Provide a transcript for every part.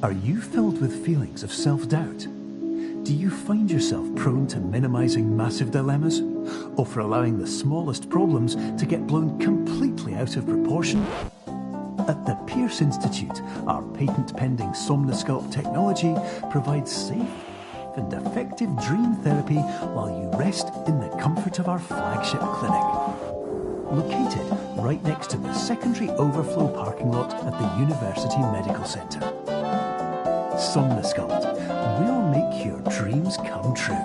Are you filled with feelings of self-doubt? Do you find yourself prone to minimizing massive dilemmas? Or for allowing the smallest problems to get blown completely out of proportion? At the Pierce Institute, our patent-pending Somnosculpt technology provides safe and effective dream therapy while you rest in the comfort of our flagship clinic. Located right next to the secondary overflow parking lot at the University Medical Centre. Somnosculpt, we'll make your dreams come true.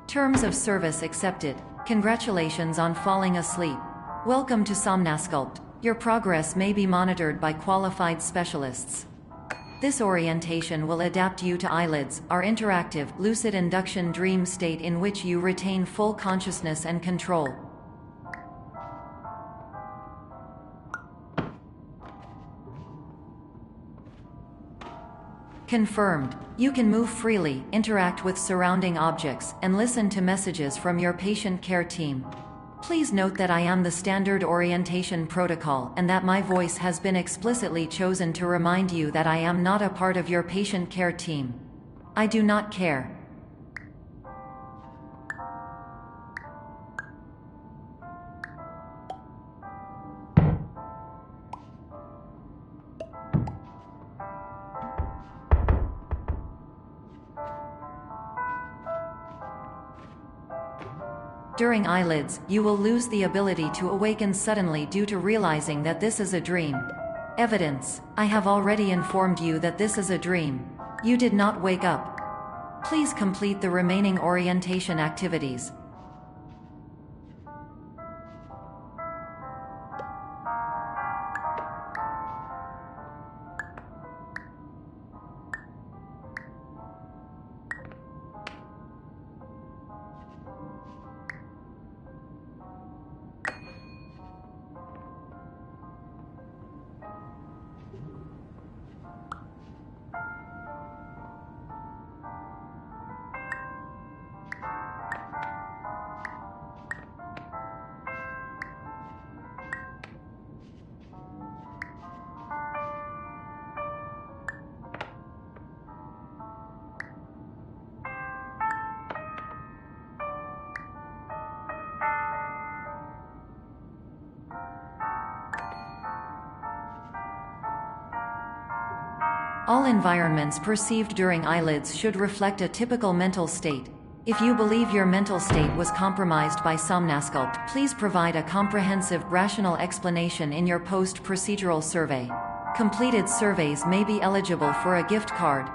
Terms of service accepted. Congratulations on falling asleep. Welcome to Somnosculpt. Your progress may be monitored by qualified specialists. This orientation will adapt you to eyelids, our interactive, lucid induction dream state in which you retain full consciousness and control. Confirmed. You can move freely, interact with surrounding objects, and listen to messages from your patient care team. Please note that I am the standard orientation protocol and that my voice has been explicitly chosen to remind you that I am not a part of your patient care team. I do not care. During eyelids, you will lose the ability to awaken suddenly due to realizing that this is a dream. Evidence: I have already informed you that this is a dream. You did not wake up. Please complete the remaining orientation activities. All environments perceived during eyelids should reflect a typical mental state. If you believe your mental state was compromised by Somnosculpt, please provide a comprehensive, rational explanation in your post-procedural survey. Completed surveys may be eligible for a gift card.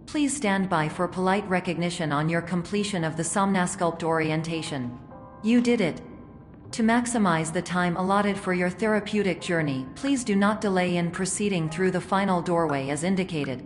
Please stand by for polite recognition on your completion of the Somnosculpt orientation. You did it. To maximize the time allotted for your therapeutic journey, please do not delay in proceeding through the final doorway as indicated.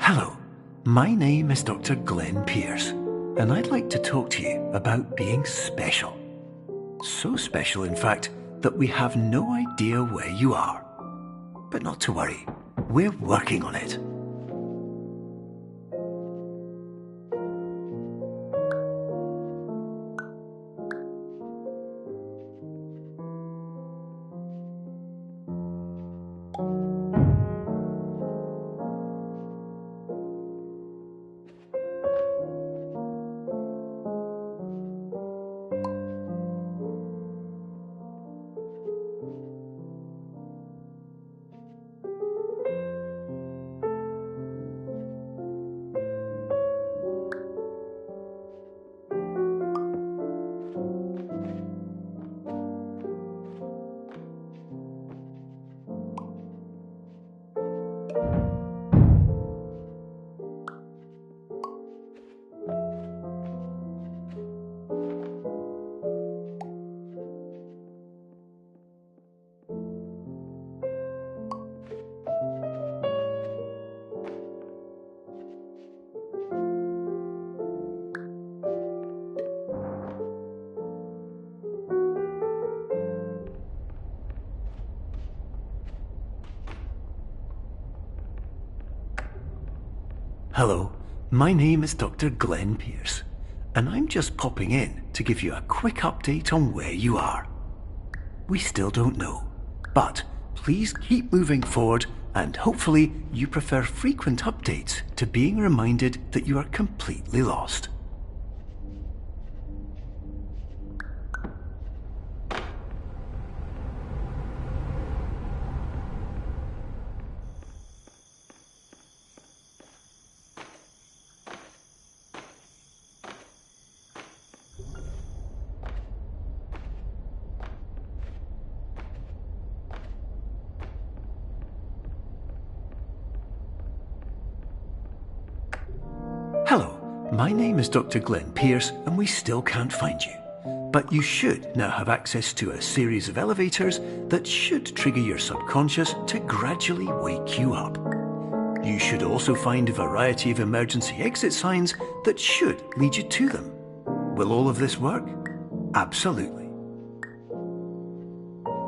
Hello, my name is Dr. Glenn Pierce, and I'd like to talk to you about being special. So special, in fact, that we have no idea where you are. But not to worry, we're working on it. Hello, my name is Dr. Glenn Pierce, and I'm just popping in to give you a quick update on where you are. We still don't know, but please keep moving forward, and hopefully you prefer frequent updates to being reminded that you are completely lost. Hello, my name is Dr. Glenn Pierce, and we still can't find you. But you should now have access to a series of elevators that should trigger your subconscious to gradually wake you up. You should also find a variety of emergency exit signs that should lead you to them. Will all of this work? Absolutely.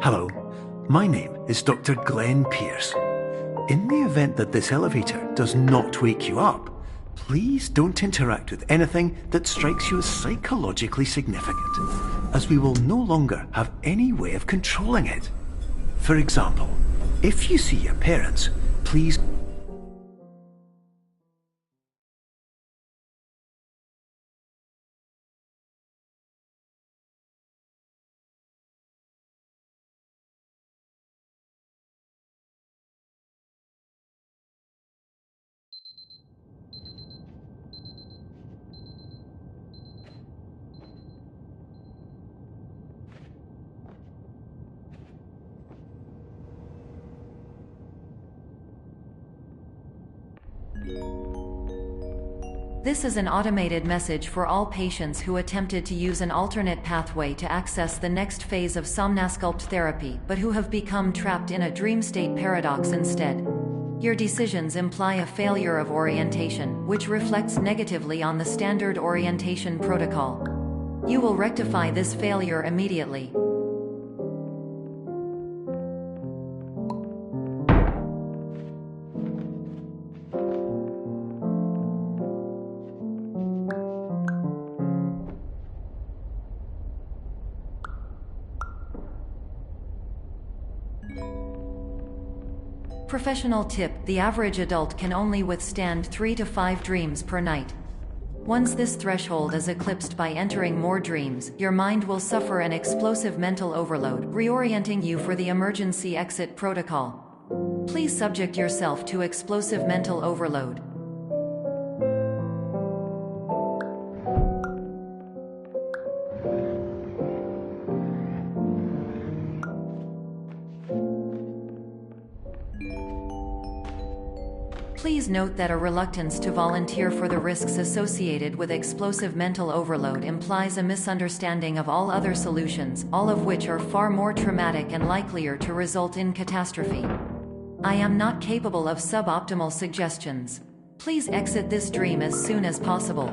Hello, my name is Dr. Glenn Pierce. In the event that this elevator does not wake you up, please don't interact with anything that strikes you as psychologically significant, as we will no longer have any way of controlling it. For example, if you see your parents, please This is an automated message for all patients who attempted to use an alternate pathway to access the next phase of Somnasculpt therapy, but who have become trapped in a dream state paradox instead. Your decisions imply a failure of orientation, which reflects negatively on the standard orientation protocol. You will rectify this failure immediately. Professional tip: the average adult can only withstand 3 to 5 dreams per night. Once this threshold is eclipsed by entering more dreams, your mind will suffer an explosive mental overload, reorienting you for the emergency exit protocol. Please subject yourself to explosive mental overload. Please note that a reluctance to volunteer for the risks associated with explosive mental overload implies a misunderstanding of all other solutions, all of which are far more traumatic and likelier to result in catastrophe. I am not capable of suboptimal suggestions. Please exit this dream as soon as possible.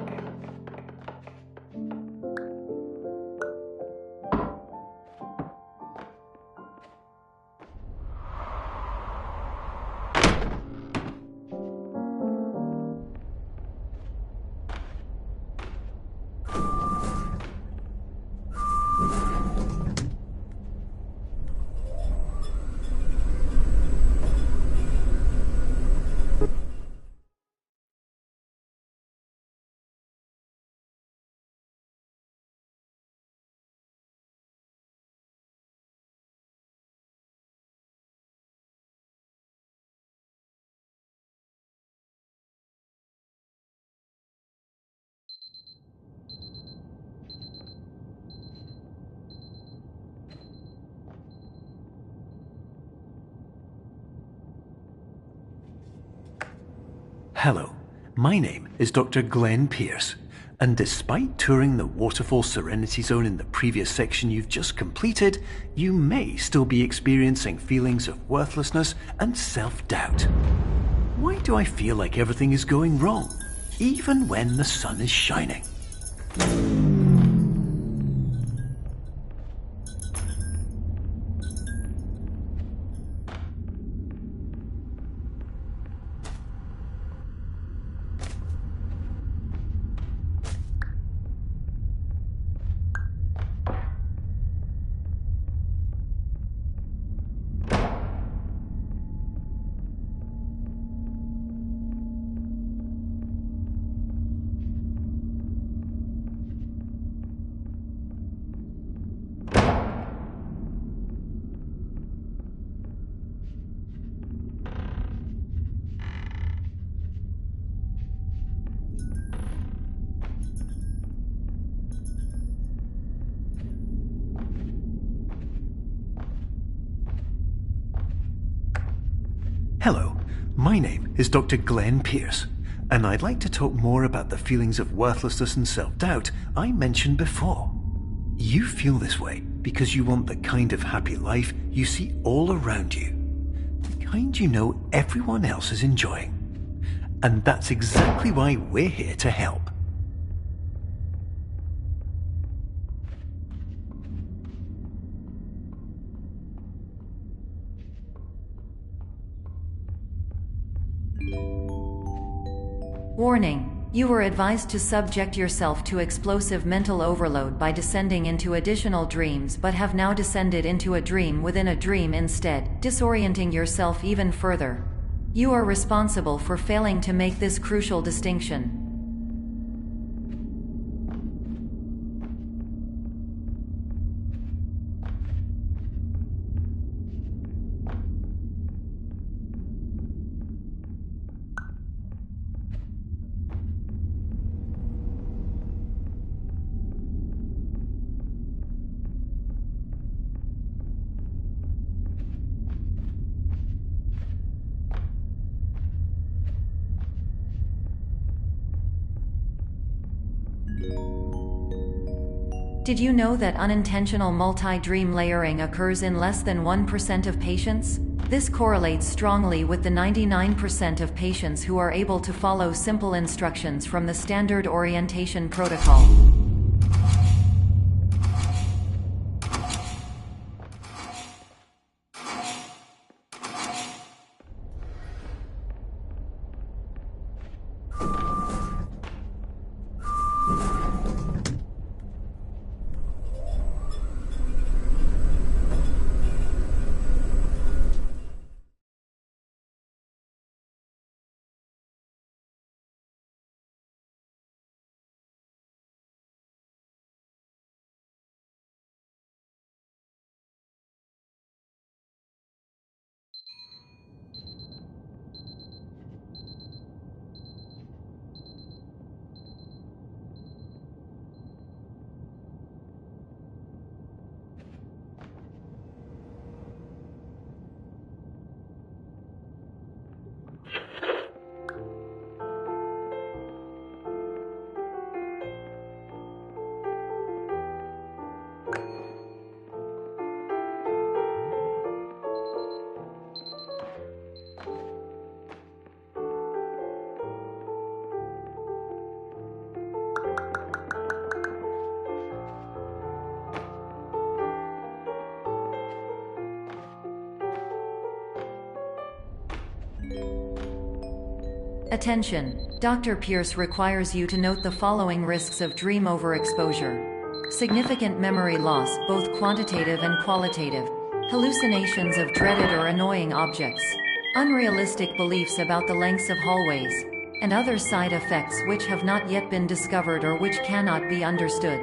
Hello, my name is Dr. Glenn Pierce, and despite touring the Waterfall Serenity Zone in the previous section you've just completed, you may still be experiencing feelings of worthlessness and self-doubt. Why do I feel like everything is going wrong, even when the sun is shining? Hello, my name is Dr. Glenn Pierce, and I'd like to talk more about the feelings of worthlessness and self-doubt I mentioned before. You feel this way because you want the kind of happy life you see all around you, the kind you know everyone else is enjoying. And that's exactly why we're here to help. Warning: you were advised to subject yourself to explosive mental overload by descending into additional dreams, but have now descended into a dream within a dream instead, disorienting yourself even further. You are responsible for failing to make this crucial distinction. Did you know that unintentional multi-dream layering occurs in less than 1% of patients? This correlates strongly with the 99% of patients who are able to follow simple instructions from the standard orientation protocol. Attention! Dr. Pierce requires you to note the following risks of dream overexposure. Significant memory loss, both quantitative and qualitative. Hallucinations of dreaded or annoying objects. Unrealistic beliefs about the lengths of hallways. And other side effects which have not yet been discovered or which cannot be understood.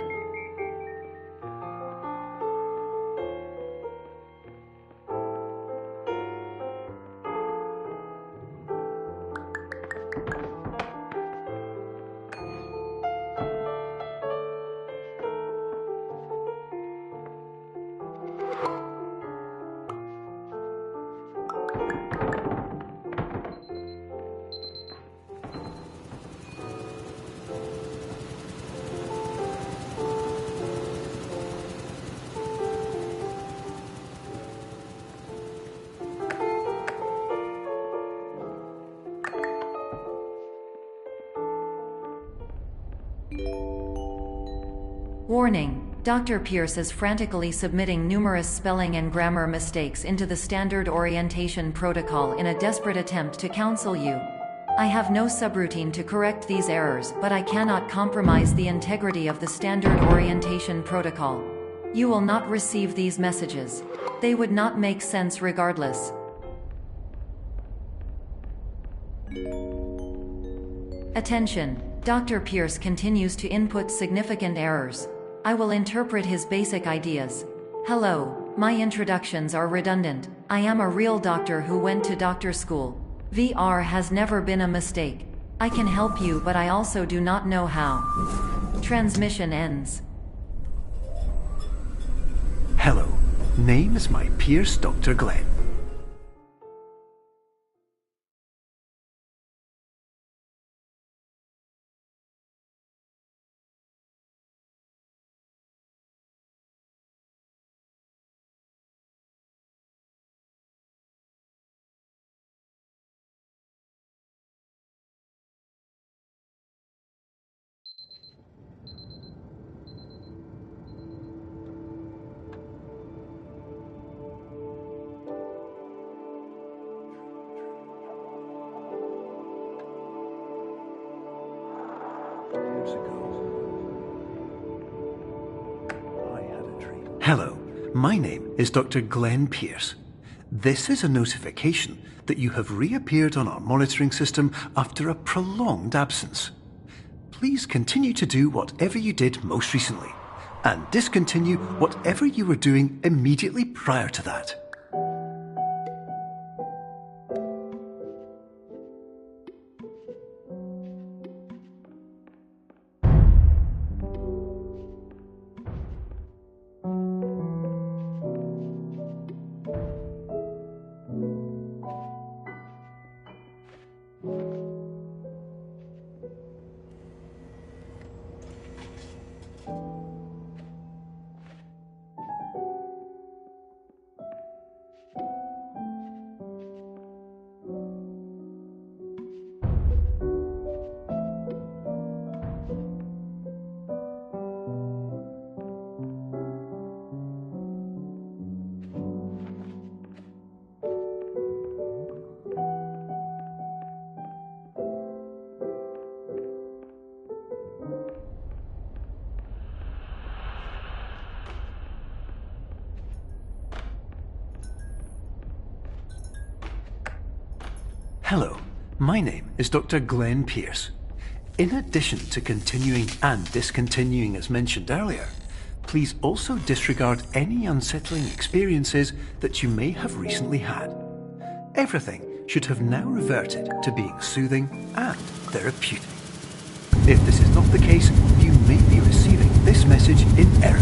Warning: Dr. Pierce is frantically submitting numerous spelling and grammar mistakes into the standard orientation protocol in a desperate attempt to counsel you. I have no subroutine to correct these errors, but I cannot compromise the integrity of the standard orientation protocol. You will not receive these messages. They would not make sense regardless. Attention! Dr. Pierce continues to input significant errors. I will interpret his basic ideas. Hello, my introductions are redundant. I am a real doctor who went to doctor school. VR has never been a mistake. I can help you, but I also do not know how. Transmission ends. Hello, name is my Pierce Dr. Glenn. Hello, my name is Dr. Glenn Pierce. This is a notification that you have reappeared on our monitoring system after a prolonged absence. Please continue to do whatever you did most recently, and discontinue whatever you were doing immediately prior to that. Hello, my name is Dr. Glenn Pierce. In addition to continuing and discontinuing as mentioned earlier, please also disregard any unsettling experiences that you may have recently had. Everything should have now reverted to being soothing and therapeutic. If this is not the case, you may be receiving this message in error.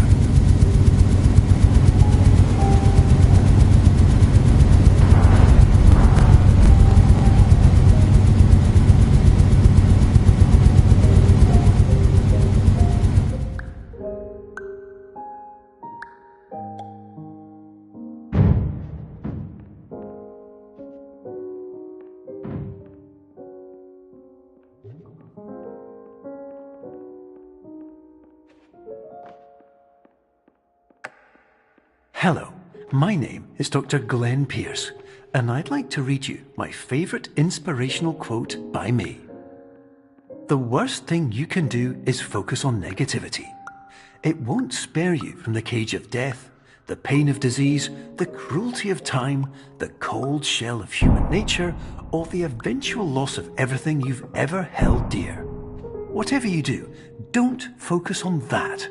Hello, My name is Dr. Glenn Pierce, and I'd like to read you my favourite inspirational quote by me. The worst thing you can do is focus on negativity. It won't spare you from the cage of death, the pain of disease, the cruelty of time, the cold shell of human nature, or the eventual loss of everything you've ever held dear. Whatever you do, don't focus on that.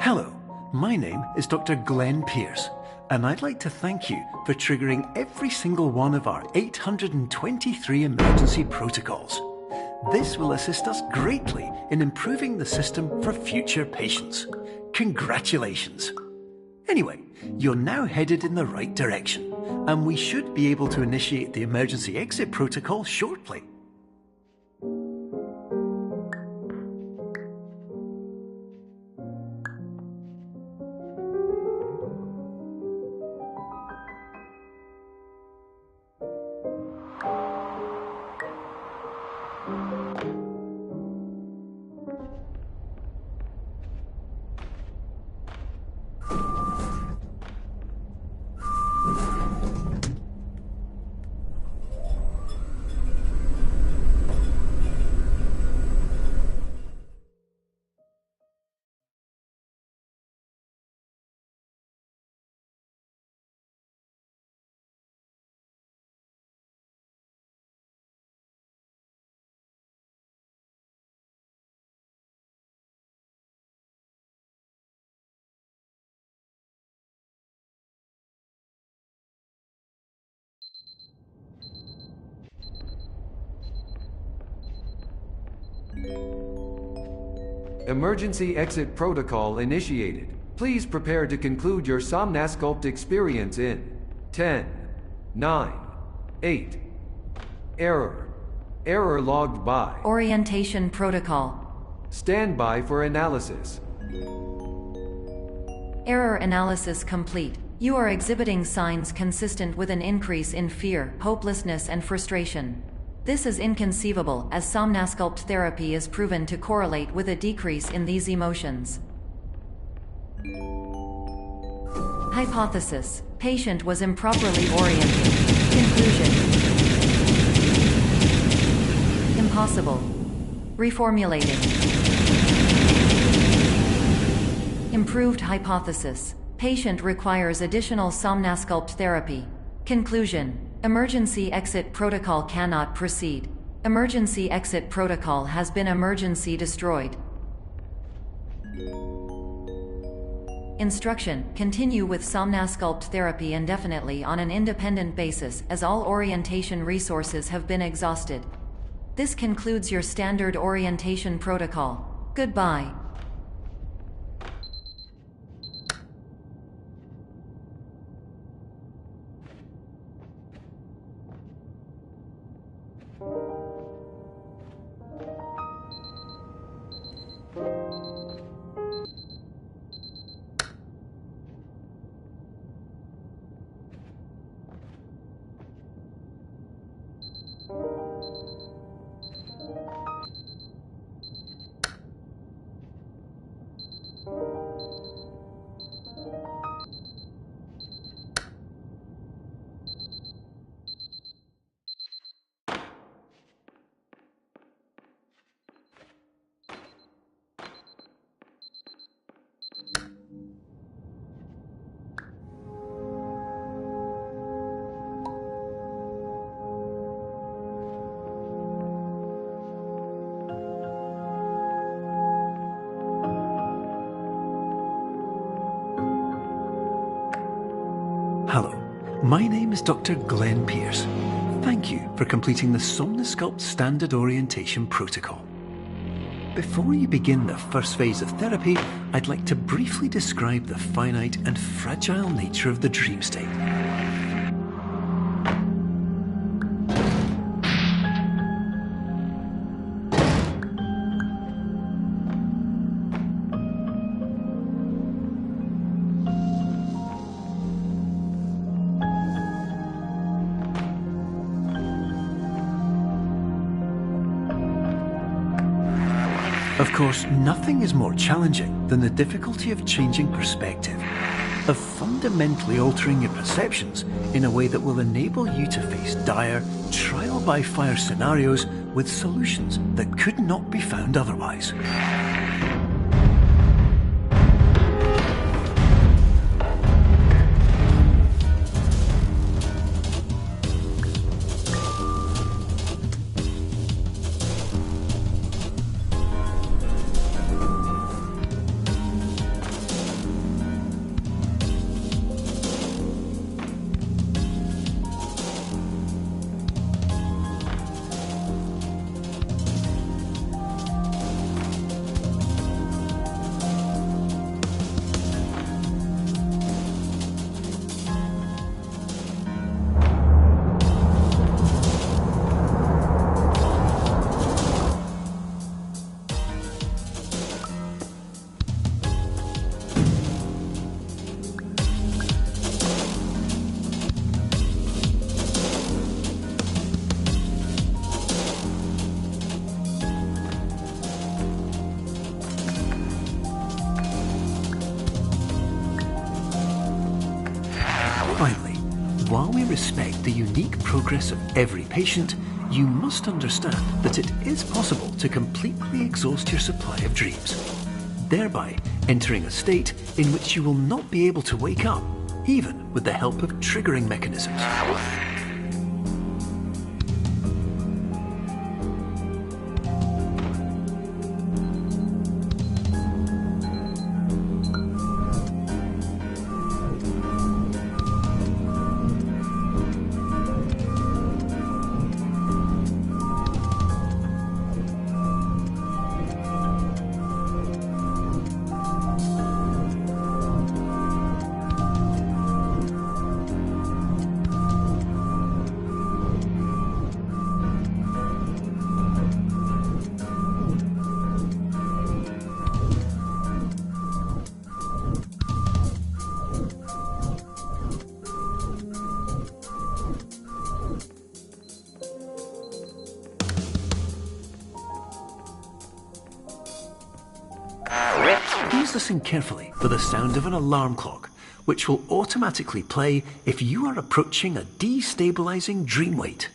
Hello, my name is Dr. Glenn Pierce, and I'd like to thank you for triggering every single one of our 823 emergency protocols. This will assist us greatly in improving the system for future patients. Congratulations! Anyway, you're now headed in the right direction, and we should be able to initiate the emergency exit protocol shortly. Emergency exit protocol initiated. Please prepare to conclude your Somnasculpt experience in 10, 9, 8. Error. Error logged by. Orientation protocol. Stand by for analysis. Error analysis complete. You are exhibiting signs consistent with an increase in fear, hopelessness, and frustration. This is inconceivable, as Somnasculpt therapy is proven to correlate with a decrease in these emotions. Hypothesis: patient was improperly oriented. Conclusion: impossible. Reformulating. Improved hypothesis: patient requires additional Somnasculpt therapy. Conclusion: emergency exit protocol cannot proceed. Emergency exit protocol has been emergency destroyed. Instruction: continue with Somnasculpt therapy indefinitely on an independent basis, as all orientation resources have been exhausted. This concludes your standard orientation protocol. Goodbye. Hello, my name is Dr. Glenn Pierce. Thank you for completing the Somnosculpt Standard Orientation Protocol. Before you begin the first phase of therapy, I'd like to briefly describe the finite and fragile nature of the dream state. Of course, nothing is more challenging than the difficulty of changing perspective, of fundamentally altering your perceptions in a way that will enable you to face dire, trial-by-fire scenarios with solutions that could not be found otherwise. Finally, while we respect the unique progress of every patient, you must understand that it is possible to completely exhaust your supply of dreams, thereby entering a state in which you will not be able to wake up, even with the help of triggering mechanisms. Please listen carefully for the sound of an alarm clock, which will automatically play if you are approaching a destabilizing dream weight.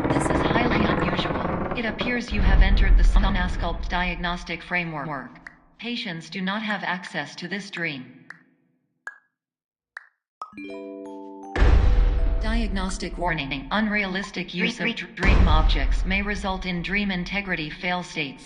This is highly unusual. It appears you have entered the Somnosculpt diagnostic framework. Patients do not have access to this dream. Diagnostic warning. Unrealistic use of dream objects may result in dream integrity fail states.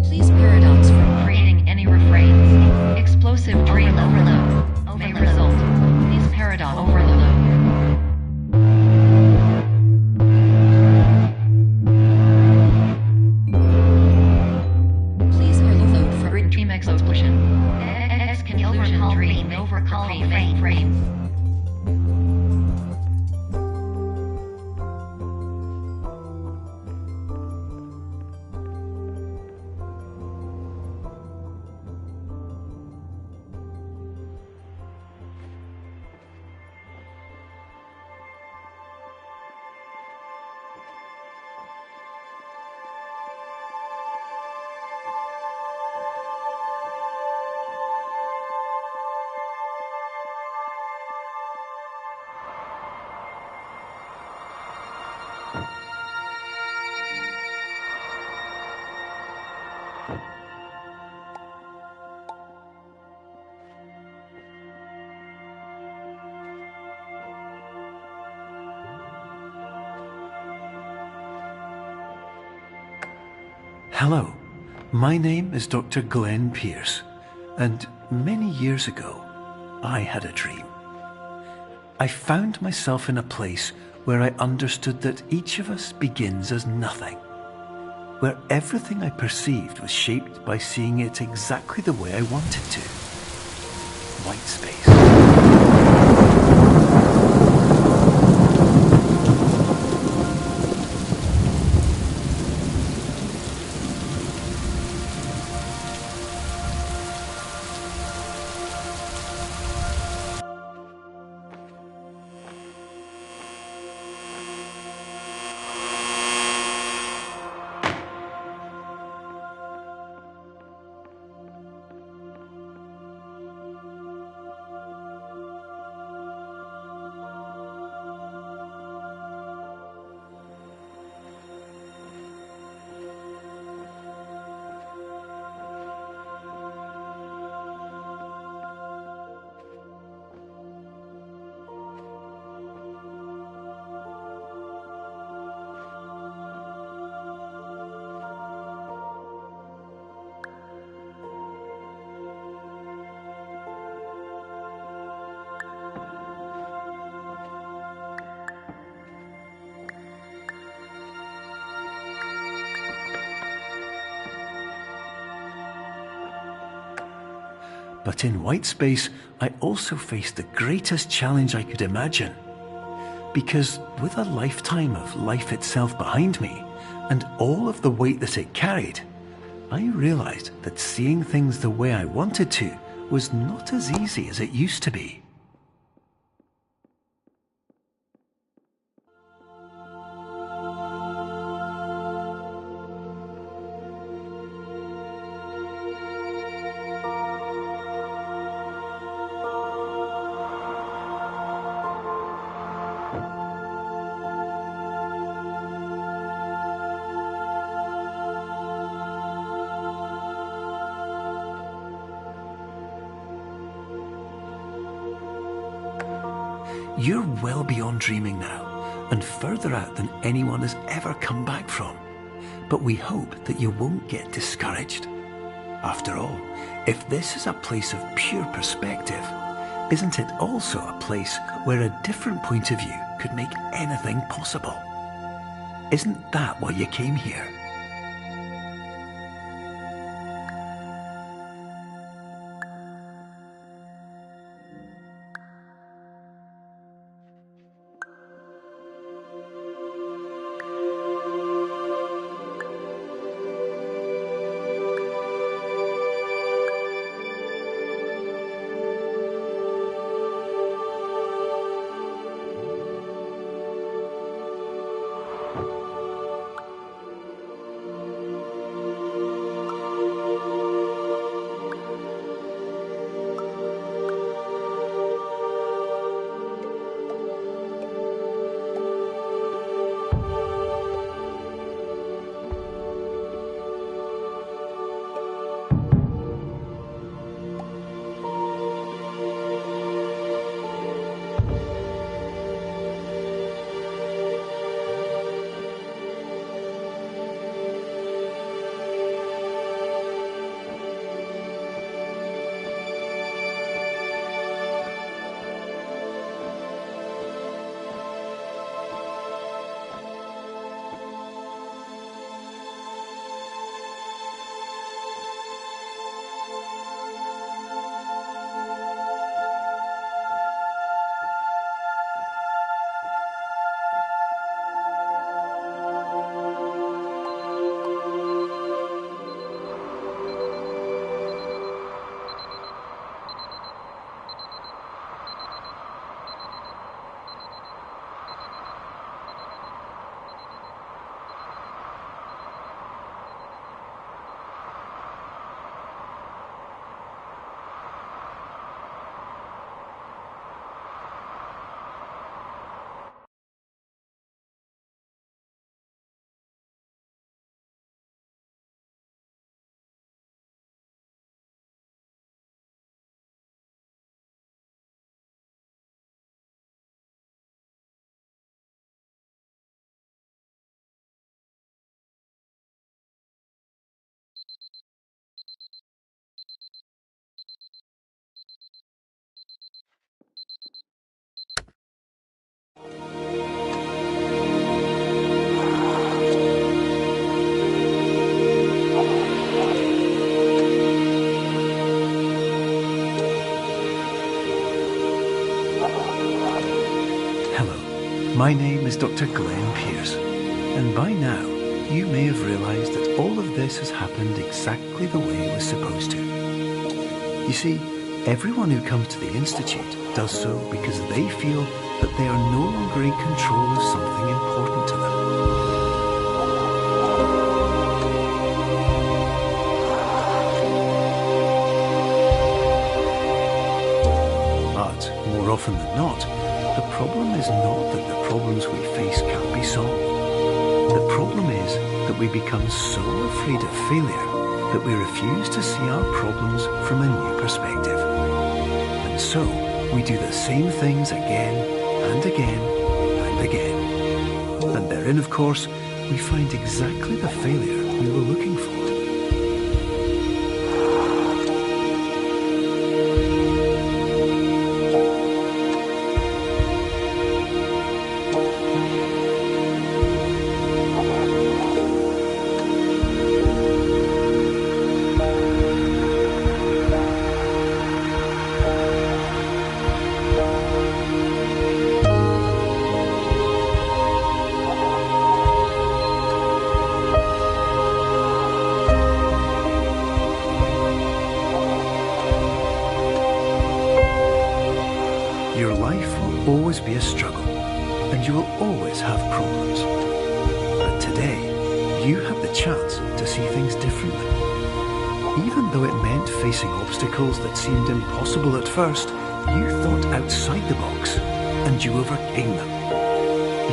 Please paradox from creating any refrains. Explosive dream overload may result. Please paradox overload. Hello, my name is Dr. Glenn Pierce, and many years ago, I had a dream. I found myself in a place where I understood that each of us begins as nothing, where everything I perceived was shaped by seeing it exactly the way I wanted to. White space. But in white space, I also faced the greatest challenge I could imagine. Because with a lifetime of life itself behind me, and all of the weight that it carried, I realized that seeing things the way I wanted to was not as easy as it used to be. You're well beyond dreaming now, and further out than anyone has ever come back from. But we hope that you won't get discouraged. After all, if this is a place of pure perspective, isn't it also a place where a different point of view could make anything possible? Isn't that why you came here? My name is Dr. Glenn Pierce, and by now you may have realised that all of this has happened exactly the way it was supposed to. You see, everyone who comes to the Institute does so because they feel that they are no longer in control of something important to them. But more often than not, the problem is not that the problems we face can't be solved. The problem is that we become so afraid of failure that we refuse to see our problems from a new perspective. And so, we do the same things again and again and again. And therein, of course, we find exactly the failure we were looking for. Your life will always be a struggle, and you will always have problems. But today, you have the chance to see things differently. Even though it meant facing obstacles that seemed impossible at first, you thought outside the box, and you overcame them.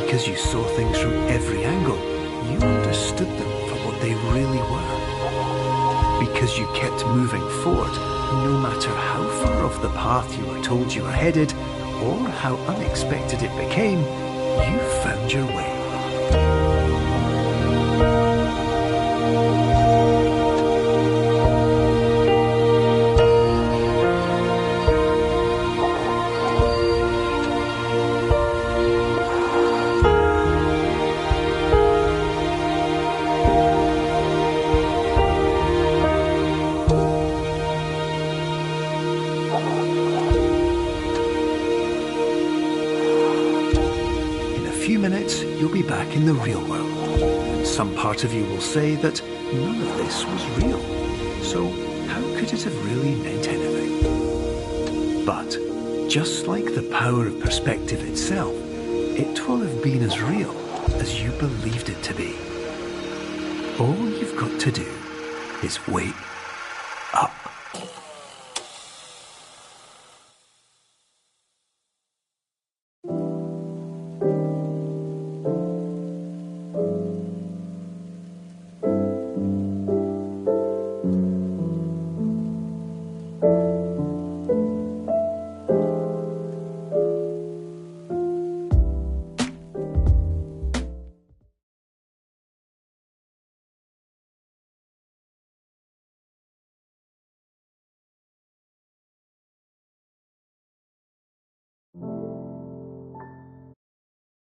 Because you saw things from every angle, you understood them for what they really were. Because you kept moving forward, no matter how far off the path you were told you were headed, or how unexpected it became, you found your way. Few minutes, you'll be back in the real world. And some part of you will say that none of this was real. So how could it have really meant anything? But just like the power of perspective itself, it will have been as real as you believed it to be. All you've got to do is wake up.